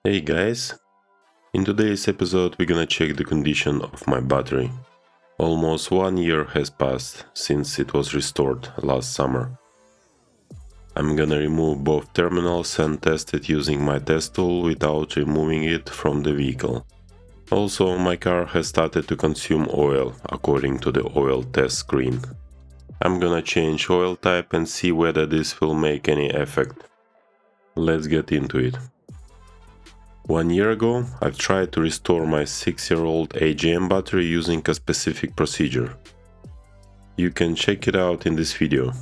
Hey guys, in today's episode we're gonna check the condition of my battery. Almost 1 year has passed since it was restored last summer. I'm gonna remove both terminals and test it using my test tool without removing it from the vehicle. Also, my car has started to consume oil according to the oil test screen. I'm gonna change oil type and see whether this will make any effect. Let's get into it. 1 year ago, I tried to restore my 6-year-old AGM battery using a specific procedure. You can check it out in this video.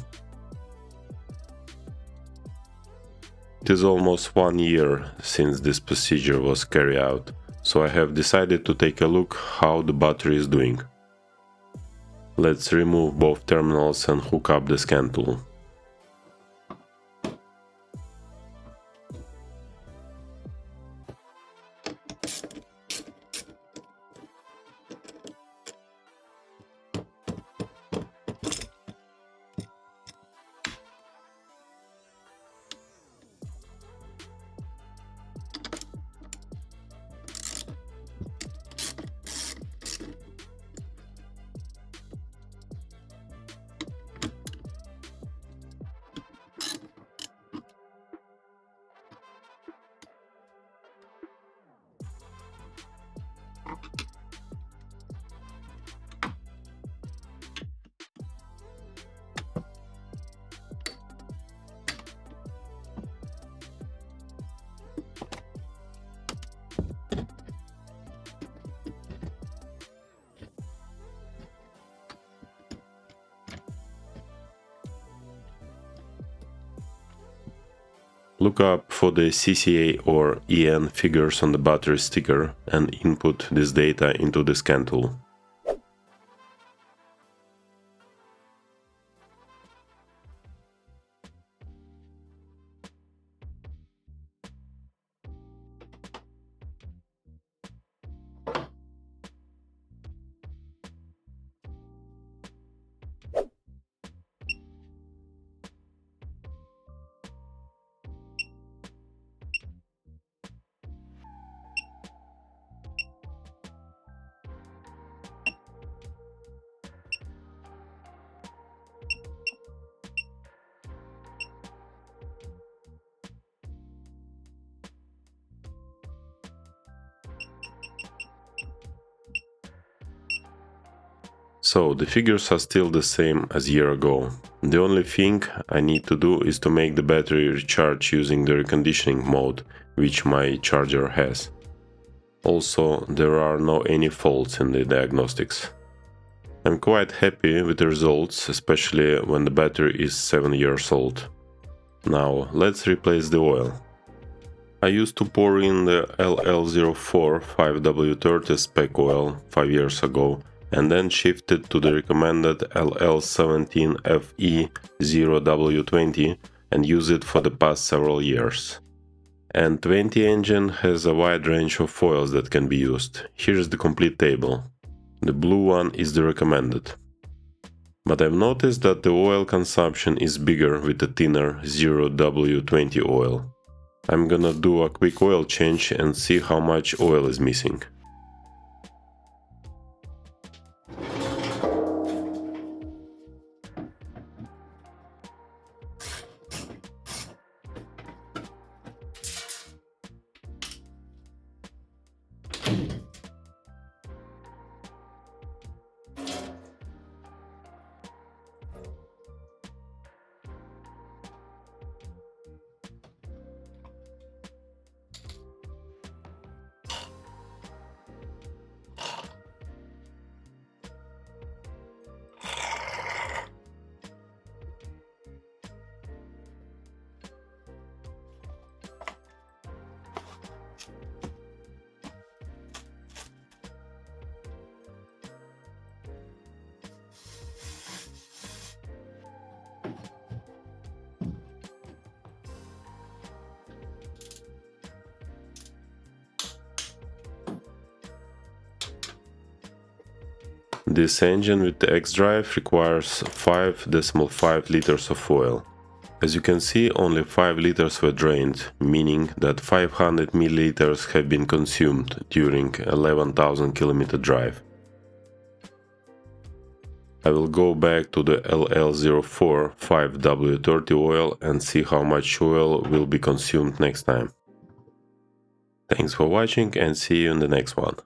It is almost 1 year since this procedure was carried out, so I have decided to take a look how the battery is doing. Let's remove both terminals and hook up the scan tool. Look up for the CCA or EN figures on the battery sticker and input this data into the scan tool. So the figures are still the same as a year ago. The only thing I need to do is to make the battery recharge using the reconditioning mode, which my charger has. Also, there are no any faults in the diagnostics. I'm quite happy with the results, especially when the battery is 7 years old. Now let's replace the oil. I used to pour in the LL04 5W30 spec oil 5 years ago and then shifted to the recommended LL17FE0W20 and use it for the past several years. N20 engine has a wide range of oils that can be used. Here's the complete table. The blue one is the recommended. But I've noticed that the oil consumption is bigger with the thinner 0W20 oil. I'm gonna do a quick oil change and see how much oil is missing. This engine with the X-Drive requires 5.5 liters of oil. As you can see, only 5 liters were drained, meaning that 500 milliliters have been consumed during 11,000 km drive. I will go back to the LL04 5W30 oil and see how much oil will be consumed next time. Thanks for watching and see you in the next one.